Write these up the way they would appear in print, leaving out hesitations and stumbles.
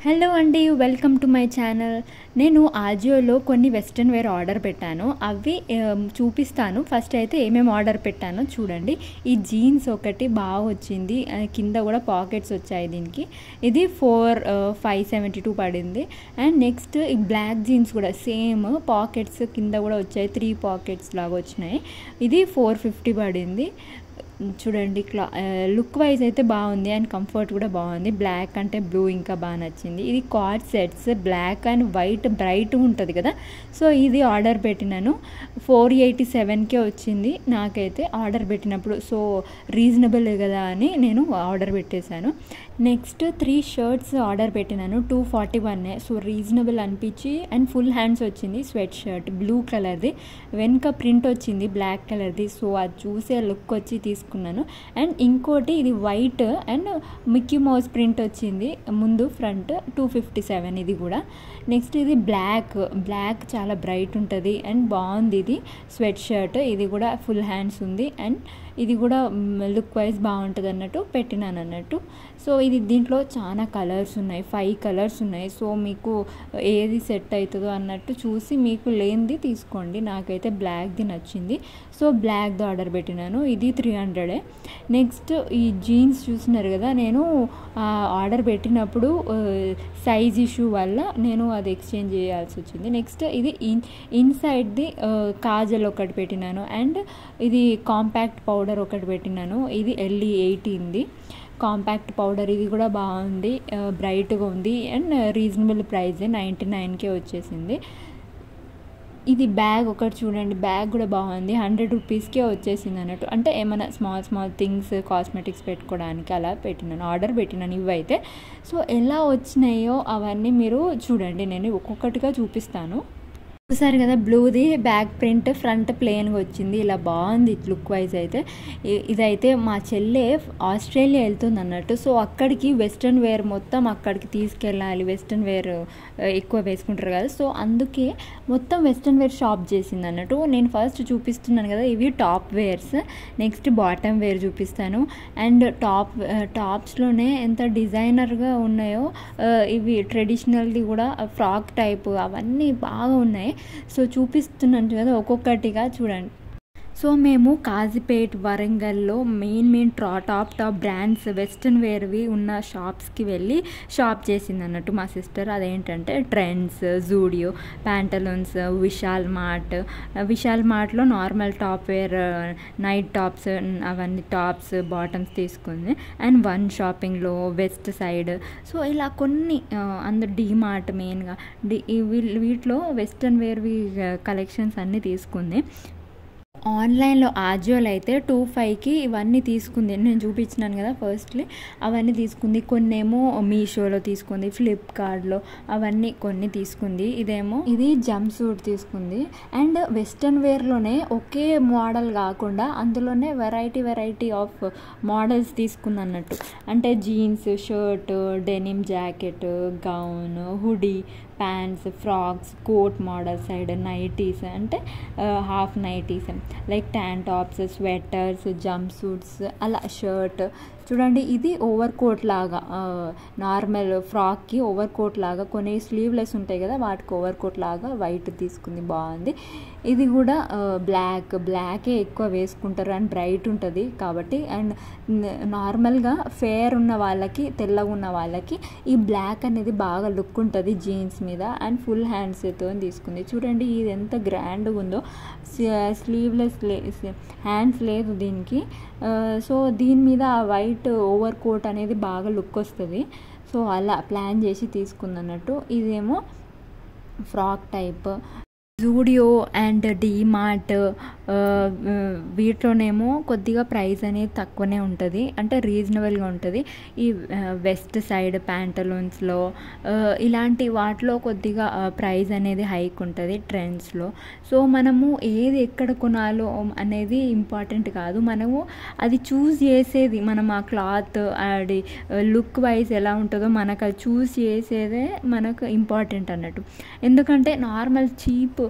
Hello అండి, welcome to my channel. నేను ఆజియోలో కొన్ని వెస్ట్రన్ వేర్ ఆర్డర్ పెట్టాను. అవి చూపిస్తాను. ఫస్ట్ అయితే ఏమేమి ఆర్డర్ పెట్టానో చూడండి. ఈ జీన్స్ ఒకటి బాగా వచ్చింది, కింద కూడా పాకెట్స్ వచ్చాయి దీనికి. ఇది 572 పడింది. అండ్ నెక్స్ట్ ఈ బ్లాక్ జీన్స్ కూడా సేమ్ పాకెట్స్ కింద కూడా వచ్చాయి, 3 పాకెట్స్ లాగా వచ్చినాయి. ఇది 450 పడింది. చూడండి, లుక్ వైజ్ అయితే బాగుంది అండ్ కంఫర్ట్ కూడా బాగుంది. బ్లాక్ అంటే బ్లూ ఇంకా బాగా నచ్చింది. ఇది coord sets, black and white bright ఉంటుంది కదా, సో ఇది ఆర్డర్ పెట్టినాను. 487కే వచ్చింది నాకైతే ఆర్డర్ పెట్టినప్పుడు. సో రీజనబుల్ కదా అని నేను ఆర్డర్ పెట్టేశాను. నెక్స్ట్ 3 షర్ట్స్ ఆర్డర్ పెట్టినాను, 241. సో రీజనబుల్ అనిపించి అండ్ ఫుల్ హ్యాండ్స్ వచ్చింది. స్వెట్ షర్ట్ బ్లూ కలర్ది, వెనుక ప్రింట్ వచ్చింది బ్లాక్ కలర్ది. సో అది చూసే లుక్ వచ్చి తీసుకున్నాను. అండ్ ఇంకోటి ఇది white and Mickey mouse print వచ్చింది ముందు ఫ్రంట్, 257 ఇది కూడా. నెక్స్ట్ ఇది బ్లాక్ చాలా బ్రైట్ ఉంటుంది అండ్ బాగుంది. ఇది స్వెట్ షర్ట్, ఇది కూడా ఫుల్ హ్యాండ్స్ ఉంది అండ్ ఇది కూడా లుక్ వైజ్ బాగుంటుంది అన్నట్టు పెట్టినాను అన్నట్టు. సో ఇది దీంట్లో చాలా కలర్స్ ఉన్నాయి, 5 కలర్స్ ఉన్నాయి. సో మీకు ఏది సెట్ అవుతుందో అన్నట్టు చూసి మీకు లేనిది తీసుకోండి. నాకైతే బ్లాక్ది నచ్చింది, సో బ్లాక్ది ఆర్డర్ పెట్టినాను. ఇది 300. నెక్స్ట్ ఈ జీన్స్ చూస్తున్నారు కదా, నేను ఆర్డర్ పెట్టినప్పుడు సైజ్ ఇష్యూ వల్ల నేను అది ఎక్స్చేంజ్ చేయాల్సి వచ్చింది. నెక్స్ట్ ఇది ఇన్సైడ్ది కాజల్ ఒకటి పెట్టినాను అండ్ ఇది కాంపాక్ట్ పౌడర్ ఒకటి పెట్టినాను. ఇది LE18ది కాంపాక్ట్ పౌడర్. ఇది కూడా బాగుంది, బ్రైట్గా ఉంది అండ్ రీజనబుల్ ప్రైస్ 99కే వచ్చేసింది. ఇది బ్యాగ్ ఒకటి చూడండి, బ్యాగ్ కూడా బాగుంది, 100 రూపీస్కే వచ్చేసింది అన్నట్టు. అంటే ఏమైనా స్మాల్ థింగ్స్ కాస్మెటిక్స్ పెట్టుకోవడానికి అలా పెట్టినాను, ఆర్డర్ పెట్టినాను ఇవైతే. సో ఎలా వచ్చినాయో అవన్నీ మీరు చూడండి, నేను ఒక్కొక్కటిగా చూపిస్తాను. చూసారు కదా, బ్లూది బ్యాక్ ప్రింట్, ఫ్రంట్ ప్లెయిన్గా వచ్చింది. ఇలా బాగుంది లుక్ వైజ్ అయితే. ఇదైతే మా చెల్లె ఆస్ట్రేలియా వెళ్తుంది అన్నట్టు. సో అక్కడికి వెస్ట్రన్ వేర్ మొత్తం అక్కడికి తీసుకెళ్ళాలి, వెస్ట్రన్ వేర్ ఎక్కువ వేసుకుంటారు కదా, సో అందుకే మొత్తం వెస్ట్రన్ వేర్ షాప్ చేసింది అన్నట్టు. నేను ఫస్ట్ చూపిస్తున్నాను కదా, ఇవి top wears. Next bottom wear చూపిస్తాను. అండ్ టాప్స్లోనే ఎంత డిజైనర్గా ఉన్నాయో, ఇవి ట్రెడిషనల్ది కూడా ఫ్రాక్ టైప్ అవన్నీ బాగా ఉన్నాయి. సో చూపిస్తున్నాను కదా ఒక్కొక్కటిగా చూడండి. సో మేము కాజీపేట్, వరంగల్లో మెయిన్ టాప్ బ్రాండ్స్ వెస్ట్రన్ వేర్వి ఉన్న షాప్స్కి వెళ్ళి షాప్ చేసింది అన్నట్టు మా సిస్టర్. అదేంటంటే ట్రెండ్స్, జూడియో, ప్యాంటలూన్స్, విశాల్ మార్ట్లో normal top wear, night tops, అవన్నీ టాప్స్ బాటమ్స్ తీసుకుంది. అండ్ వన్ షాపింగ్లో వెస్ట్ సైడ్. సో ఇలా కొన్ని అందరు డీమార్ట్ మెయిన్గా వీటిలో వెస్ట్రన్ వేర్వి కలెక్షన్స్ అన్నీ తీసుకుంది. ఆన్లైన్లో ఆజియోలో అయితే 25కి ఇవన్నీ తీసుకుంది. నేను చూపించినాను కదా ఫస్ట్లీ, అవన్నీ తీసుకుంది. కొన్ని ఏమో మీషోలో తీసుకుంది, ఫ్లిప్కార్ట్లో అవన్నీ కొన్ని తీసుకుంది. ఇది జంప్ సూట్ తీసుకుంది. అండ్ వెస్ట్రన్ వేర్లోనే ఒకే మోడల్ కాకుండా అందులోనే వెరైటీ ఆఫ్ మోడల్స్ తీసుకుంది అన్నట్టు. అంటే jeans, shirt, denim jacket, gown, hoodie, pants, frocks, coat model side, nighties అంటే half nighties, like tank tops, sweaters, jumpsuits, అలా షర్ట్. చూడండి, ఇది ఓవర్ కోట్ లాగా, నార్మల్ ఫ్రాక్కి ఓవర్ కోట్ లాగా, కొన్ని స్లీవ్లెస్ ఉంటాయి కదా వాటికి ఓవర్ కోట్ లాగా వైట్ తీసుకుంది, బాగుంది. ఇది కూడా బ్లాకే ఎక్కువ వేసుకుంటారు అండ్ బ్రైట్ ఉంటుంది కాబట్టి. అండ్ నార్మల్గా ఫేర్ ఉన్న వాళ్ళకి, తెల్లగా ఉన్న వాళ్ళకి ఈ బ్లాక్ అనేది బాగా లుక్ ఉంటుంది జీన్స్ మీద. అండ్ ఫుల్ హ్యాండ్స్తో తీసుకుంది. చూడండి ఇది ఎంత గ్రాండ్గా ఉందో, స్లీవ్లెస్ హ్యాండ్స్ లేదు దీనికి. సో దీని మీద వైట్ ఓవర్ కోట్ అనేది బాగా లుక్ వస్తుంది. సో అలా ప్లాన్ చేసి తీసుకుందన్నట్టు. ఇదేమో frock type. Zudio and DMart వీటిలోనేమో కొద్దిగా ప్రైస్ అనేది తక్కువనే ఉంటుంది, అంటే రీజనబుల్గా ఉంటుంది. ఈ వెస్ట్ సైడ్ ప్యాంటలూన్స్లో ఇలాంటి వాటిలో కొద్దిగా ప్రైస్ అనేది హైక్ ఉంటుంది ట్రెండ్స్లో. సో మనము ఏది ఎక్కడ కొనాలో అనేది ఇంపార్టెంట్ కాదు, మనము అది చూస్ చేసేది, మనం ఆ క్లాత్ అది లుక్ వైజ్ ఎలా ఉంటుందో మనకు అది చూస్ చేసేదే మనకు ఇంపార్టెంట్ అన్నట్టు. ఎందుకంటే నార్మల్ చీప్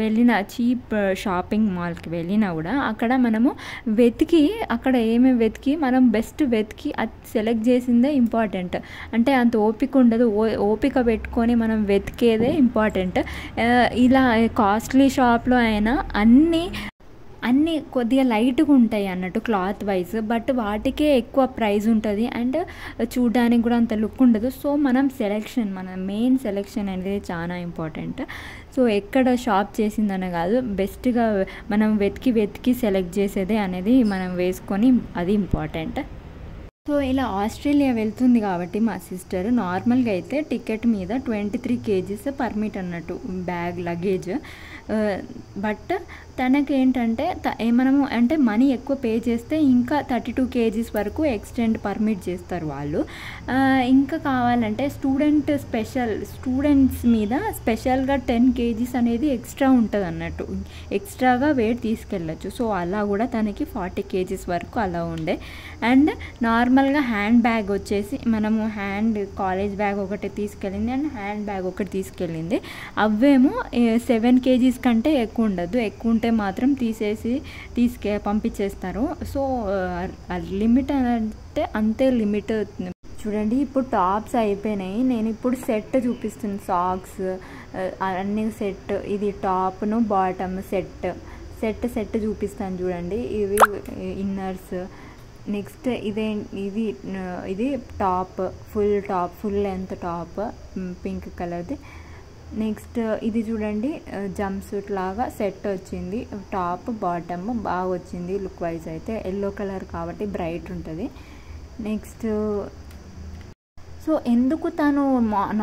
వెళ్ళిన చీప్ షాపింగ్ మాల్కి వెళ్ళినా కూడా అక్కడ మనము వెతికి అక్కడ ఏమేమి వెతికి మనం బెస్ట్ వెతికి అది సెలెక్ట్ చేసిందే ఇంపార్టెంట్. అంటే అంత ఓపిక ఉండదు, ఓపిక పెట్టుకొని మనం వెతికేదే ఇంపార్టెంట్. ఇలా కాస్ట్లీ షాప్లో అయినా అన్నీ కొద్దిగా లైట్గా ఉంటాయి అన్నట్టు క్లాత్ వైజ్, బట్ వాటికే ఎక్కువ ప్రైస్ ఉంటుంది అండ్ చూడడానికి కూడా అంత లుక్ ఉండదు. సో మన మెయిన్ సెలెక్షన్ అనేది చాలా ఇంపార్టెంట్. సో ఎక్కడ షాప్ చేసిందనే కాదు, బెస్ట్గా మనం వెతికి సెలెక్ట్ చేసేదే అనేది మనం వేసుకొని అది ఇంపార్టెంట్. సో ఇలా ఆస్ట్రేలియా వెళ్తుంది కాబట్టి మా సిస్టర్ నార్మల్గా అయితే టికెట్ మీద 23 kgs పర్మిట్ అన్నట్టు బ్యాగ్ లగేజ్. బట్ తనకి ఏంటంటే మనము అంటే మనీ ఎక్కువ పే చేస్తే ఇంకా 32 kgs వరకు ఎక్స్టెండ్ పర్మిట్ చేస్తారు వాళ్ళు. ఇంకా కావాలంటే స్టూడెంట్స్ మీద స్పెషల్గా 10 kgs అనేది ఎక్స్ట్రా ఉంటుంది అన్నట్టు, ఎక్స్ట్రాగా వెయిట్ తీసుకెళ్ళచ్చు. సో అలా కూడా తనకి 40 kgs వరకు అలా ఉండే. అండ్ నార్మల్గా హ్యాండ్ బ్యాగ్ వచ్చేసి మనము కాలేజ్ బ్యాగ్ ఒకటి తీసుకెళ్ళింది అండ్ హ్యాండ్ బ్యాగ్ ఒకటి తీసుకెళ్ళింది. అవేమో 7 kgs కంటే ఎక్కువ ఉండదు, ఎక్కువ ఉంటే మాత్రం పంపించేస్తారు. సో లిమిట్ అంటే అంతే లిమిట్. చూడండి ఇప్పుడు టాప్స్ అయిపోయినాయి, నేను ఇప్పుడు సెట్ చూపిస్తున్నాను. సాక్స్ అన్ని సెట్, ఇది టాప్ను బాటమ్ సెట్ చూపిస్తాను చూడండి. ఇవి ఇన్నర్స్. నెక్స్ట్ ఇది top, full length top pink కలర్ది. నెక్స్ట్ ఇది చూడండి జంప్ సూట్ లాగా సెట్ వచ్చింది, టాప్ బాటమ్ బాగా వచ్చింది లుక్ వైజ్ అయితే. ఎల్లో కలర్ కాబట్టి బ్రైట్ ఉంటుంది. నెక్స్ట్ సో ఎందుకు తను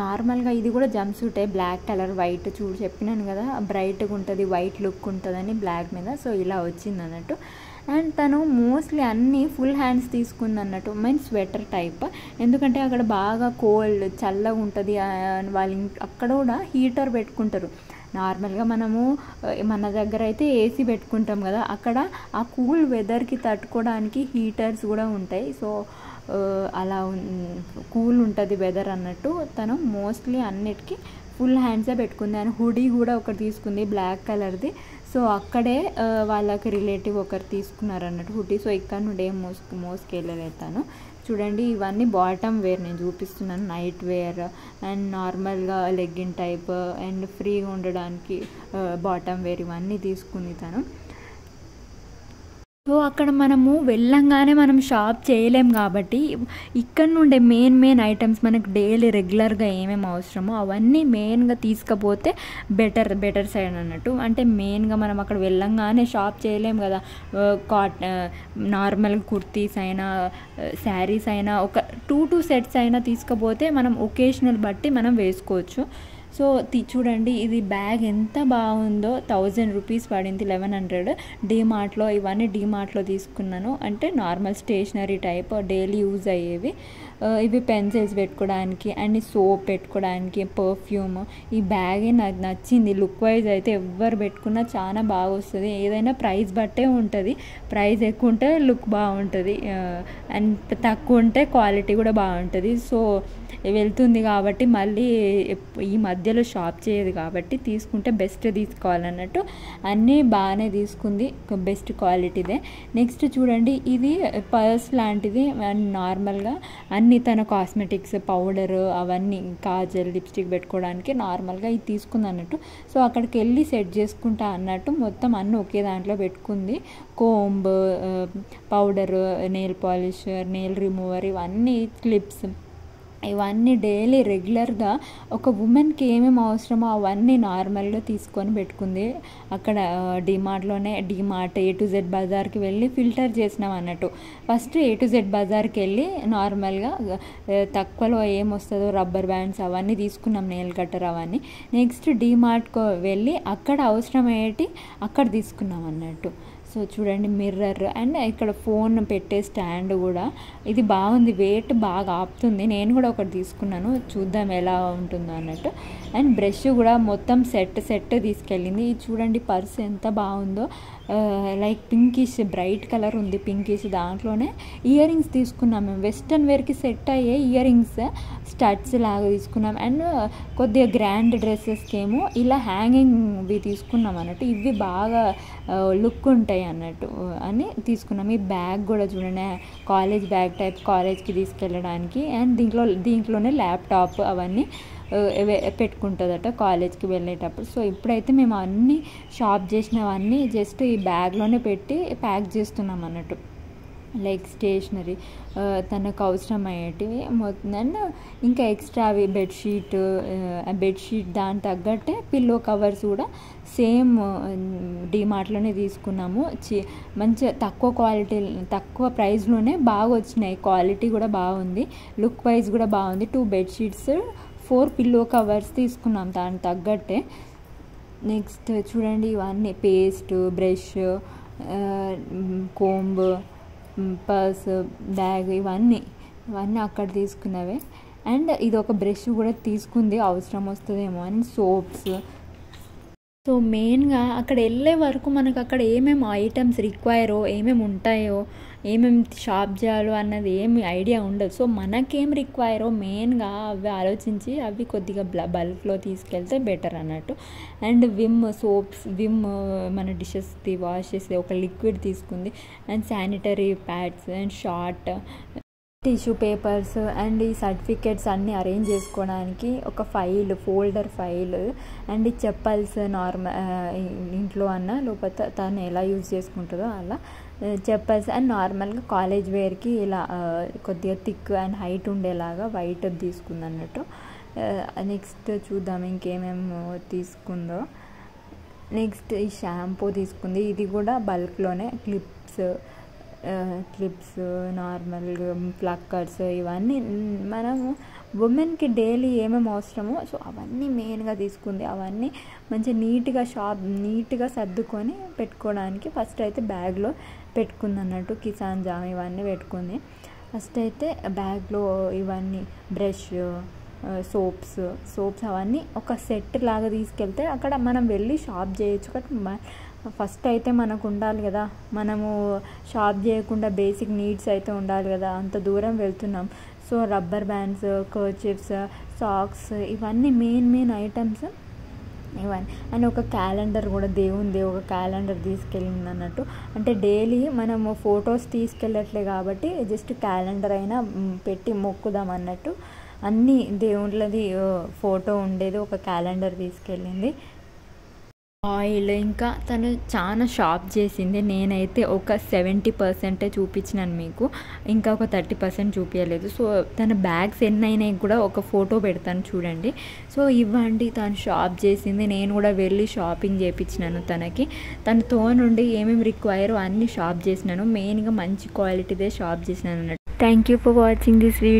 నార్మల్గా ఇది కూడా జంప్ సూటే, బ్లాక్ కలర్ వైట్ చెప్పినాను కదా బ్రైట్గా ఉంటుంది, వైట్ లుక్ ఉంటుందని బ్లాక్ మీద. సో ఇలా వచ్చింది అన్నట్టు. అండ్ తను మోస్ట్లీ అన్నీ ఫుల్ హ్యాండ్స్ తీసుకుంది అన్నట్టు, మీన్స్ స్వెటర్ టైప్. ఎందుకంటే అక్కడ బాగా కోల్డ్ చల్లగా ఉంటుంది. వాళ్ళు అక్కడ కూడా హీటర్ పెట్టుకుంటారు. నార్మల్గా మనము మన దగ్గర అయితే ఏసీ పెట్టుకుంటాం కదా, అక్కడ ఆ కూల్ వెదర్కి తట్టుకోవడానికి హీటర్స్ కూడా ఉంటాయి. సో అలా కూల్ ఉంటుంది వెదర్ అన్నట్టు. తను మోస్ట్లీ అన్నిటికీ ఫుల్ హ్యాండ్సే పెట్టుకుంది. అండ్ హుడీ కూడా ఒకటి తీసుకుంది బ్లాక్ కలర్ది. సో అక్కడే వాళ్ళకి రిలేటివ్ ఒకరు తీసుకున్నారు అన్నట్టు హుడీ. సో ఇక్కడ నుండి ఏం మోసుకెళ్ళలేతాను. చూడండి ఇవన్నీ బాటమ్ వేర్ నేను చూపిస్తున్నాను, నైట్ వేర్ అండ్ నార్మల్గా లెగ్గిన్ టైప్ అండ్ ఫ్రీగా ఉండడానికి బాటమ్ వేర్ ఇవన్నీ తీసుకుని తను. సో అక్కడ మనము వెళ్ళంగానే మనం షాప్ చేయలేం కాబట్టి ఇక్కడ నుండే మెయిన్ ఐటమ్స్ మనకు డైలీ రెగ్యులర్గా ఏమేమి అవసరమో అవన్నీ మెయిన్గా తీసుకపోతే బెటర్ సైడ్ అన్నట్టు. అంటే మెయిన్గా మనం అక్కడ వెళ్ళంగానే షాప్ చేయలేం కదా, నార్మల్ కుర్తీస్ అయినా శారీస్ అయినా ఒక 2 సెట్స్ అయినా తీసుకపోతే మనం ఒకేషనల్ బట్టి మనం వేసుకోవచ్చు. సో చూడండి ఇది బ్యాగ్ ఎంత బాగుందో, 1000 రూపీస్ పడింది, 1100 డీమార్ట్లో. ఇవన్నీ డీమార్ట్లో తీసుకున్నాను. అంటే normal stationery type daily use అయ్యేవి. ఇవి పెన్సిల్స్ పెట్టుకోవడానికి అండ్ సోప్ పెట్టుకోవడానికి, పర్ఫ్యూమ్. ఈ బ్యాగే నాకు నచ్చింది. లుక్ వైజ్ అయితే ఎవరు పెట్టుకున్నా చాలా బాగా వస్తుంది. ఏదైనా ప్రైస్ బట్టే ఉంటుంది, ప్రైస్ ఎక్కువ ఉంటే లుక్ బాగుంటుంది అండ్ తక్కువ ఉంటే క్వాలిటీ కూడా బాగుంటుంది. సో వెళ్తుంది కాబట్టి మళ్ళీ ఈ మధ్యలో షాప్ చేయదు కాబట్టి తీసుకుంటే బెస్ట్ తీసుకోవాలన్నట్టు అన్నీ బాగానే తీసుకుంది, బెస్ట్ క్వాలిటీదే. నెక్స్ట్ చూడండి ఇది పర్స్ లాంటిది. నార్మల్గా అన్నీ తన కాస్మెటిక్స్ పౌడర్ అవన్నీ కాజల్ లిప్స్టిక్ పెట్టుకోవడానికి నార్మల్గా ఇది తీసుకుంది అన్నట్టు. సో అక్కడికి వెళ్ళి సెట్ చేసుకుంటా అన్నట్టు మొత్తం అన్నీ ఒకే దాంట్లో పెట్టుకుంది. Comb, powder, nail polish, nail remover, ఇవన్నీ క్లిప్స్, ఇవన్నీ డైలీ రెగ్యులర్గా ఒక ఉమెన్కి ఏమేమి అవసరమో అవన్నీ నార్మల్గా తీసుకొని పెట్టుకుంది. అక్కడ డీమార్ట్ A to Z బజార్కి వెళ్ళి ఫిల్టర్ చేసినాం అన్నట్టు. ఫస్ట్ A to Z బజార్కి వెళ్ళి నార్మల్గా తక్కువలో ఏమొస్తుందో రబ్బర్ బ్యాండ్స్ అవన్నీ తీసుకున్నాం, నెయిల్ కట్టర్ అవన్నీ. నెక్స్ట్ డీమార్ట్కి వెళ్ళి అక్కడ అవసరమయ్యేటి అక్కడ తీసుకున్నాం అన్నట్టు. సో సో చూడండి మిర్రర్ అండ్ ఇక్కడ ఫోన్ పెట్టే స్టాండ్ కూడా ఇది బాగుంది, వెయిట్ బాగా ఆపుతుంది. నేను కూడా ఒకటి తీసుకున్నాను, చూద్దాం ఎలా ఉంటుందో అన్నట్టు. అండ్ బ్రష్ కూడా మొత్తం సెట్ తీసుకెళ్ళింది. ఇది చూడండి పర్స్ ఎంత బాగుందో, లైక్ పింకిష్ బ్రైట్ కలర్ ఉంది, పింకిష్. దాంట్లోనే ఇయర్ రింగ్స్ తీసుకున్నాం మేము, వెస్ట్రన్ వేర్కి సెట్ అయ్యే ఇయర్ రింగ్స్ స్టడ్స్ లాగా తీసుకున్నాం. అండ్ కొద్దిగా గ్రాండ్ డ్రెస్సెస్కి ఏమో ఇలా హ్యాంగింగ్వి తీసుకున్నాం అన్నట్టు, ఇవి బాగా లుక్ ఉంటాయి అన్నట్టు అని తీసుకున్నాం. ఈ బ్యాగ్ కూడా చూడండి, కాలేజ్ బ్యాగ్ టైప్, కాలేజ్కి తీసుకెళ్ళడానికి. అండ్ దీంట్లోనే ల్యాప్టాప్ అవన్నీ పెట్టుకుంటుందట కాలేజ్కి వెళ్ళేటప్పుడు. సో ఇప్పుడైతే మేము అన్నీ షాప్ చేసినవన్నీ జస్ట్ ఈ బ్యాగ్లోనే పెట్టి ప్యాక్ చేస్తున్నాం అన్నట్టు, లైక్ స్టేషనరీ తనకు అవసరమయ్యేటివి మొత్తం. అండ్ ఇంకా ఎక్స్ట్రా అవి బెడ్షీట్ దాని తగ్గట్టే పిల్లో కవర్స్ కూడా సేమ్ డిమార్ట్లోనే తీసుకున్నాము. మంచి తక్కువ క్వాలిటీ, తక్కువ ప్రైస్లోనే బాగా వచ్చినాయి, క్వాలిటీ కూడా బాగుంది, లుక్ వైజ్ కూడా బాగుంది. 2 బెడ్షీట్స్ 4 పిల్లో కవర్స్ తీసుకున్నాం దానికి తగ్గట్టే. నెక్స్ట్ చూడండి ఇవన్నీ paste, brush, comb, purse, bag, ఇవన్నీ అక్కడ తీసుకున్నవే. అండ్ ఇది ఒక బ్రష్ కూడా తీసుకుంది, అవసరం వస్తుందేమో అని. సోప్స్. సో మెయిన్గా అక్కడ వెళ్ళే వరకు మనకు అక్కడ ఏమేమి ఐటమ్స్ రిక్వైరో, ఏమేమి ఉంటాయో, ఏమేమి షాప్ చేయాలో అన్నది ఏమి ఐడియా ఉండదు. సో మనకేం రిక్వైరో మెయిన్గా అవి ఆలోచించి అవి కొద్దిగా బల్క్లో తీసుకెళ్తే బెటర్ అన్నట్టు. అండ్ విమ్ మన డిషెస్ది వాష్ చేసి ఒక లిక్విడ్ తీసుకుంది. And sanitary pads and short tissue papers and ఈ సర్టిఫికేట్స్ అన్నీ అరేంజ్ చేసుకోవడానికి ఒక ఫోల్డర్ ఫైల్. అండ్ ఈ చెప్పల్స్ నార్మల్ ఇంట్లో అన్న లోపల తను ఎలా యూజ్ చేసుకుంటుందో అలా చెప్పల్స్. అండ్ నార్మల్గా కాలేజ్ వేర్కి ఇలా కొద్దిగా థిక్ అండ్ హైట్ ఉండేలాగా వైట్ తీసుకుంది అన్నట్టు. నెక్స్ట్ చూద్దాం ఇంకేమేమి తీసుకుందో. నెక్స్ట్ ఈ షాంపూ తీసుకుంది, ఇది కూడా బల్క్లోనే. క్లిప్స్ నార్మల్ ప్లక్కర్స్, ఇవన్నీ మనము ఉమెన్కి డైలీ ఏమేమి అవసరమో సో అవన్నీ మెయిన్గా తీసుకుంది. అవన్నీ మంచిగా నీట్గా సర్దుకొని పెట్టుకోవడానికి ఫస్ట్ అయితే బ్యాగ్లో పెట్టుకుంది అన్నట్టు. కిసాన్ జామ్ ఇవన్నీ పెట్టుకుంది. ఫస్ట్ అయితే బ్యాగ్లో ఇవన్నీ బ్రష్, సోప్స్ అవన్నీ ఒక సెట్ లాగా తీసుకెళ్తే అక్కడ మనం వెళ్ళి షాప్ చేయొచ్చు. కాబట్టి ఫస్ట్ అయితే మనకు ఉండాలి కదా, మనము షాప్ చేయకుండా బేసిక్ నీడ్స్ అయితే ఉండాలి కదా, అంత దూరం వెళ్తున్నాం. So rubber bands, kerchiefs, socks, ఇవన్నీ మెయిన్ ఐటమ్స్ ఇవన్నీ. అండ్ ఒక క్యాలెండర్ కూడా, దేవుంది ఒక క్యాలెండర్ తీసుకెళ్ళింది అన్నట్టు. అంటే డైలీ మనము ఫొటోస్ తీసుకెళ్ళట్లే కాబట్టి జస్ట్ క్యాలెండర్ అయినా పెట్టి మొక్కుదాం అన్నట్టు అన్నీ దేవుళ్ళది ఫోటో ఉండేది ఒక క్యాలెండర్ తీసుకెళ్ళింది. ఆయిల్ ఇంకా తను చాలా షాప్ చేసింది. నేనైతే ఒక 70% చూపించినాను మీకు, ఇంకా ఒక 30% చూపించలేదు. సో తన బ్యాగ్స్ ఎన్ని అయినాయి కూడా ఒక ఫోటో పెడతాను చూడండి. సో ఇవ్వండి తను షాప్ చేసింది, నేను కూడా వెళ్ళి షాపింగ్ చేయించినాను తనకి. తనతో నుండి ఏమేమి రిక్వైరో అన్నీ షాప్ చేసినాను, మెయిన్గా మంచి క్వాలిటీదే షాప్ చేసినాను అన్నట్టు. Thank you for watching this video.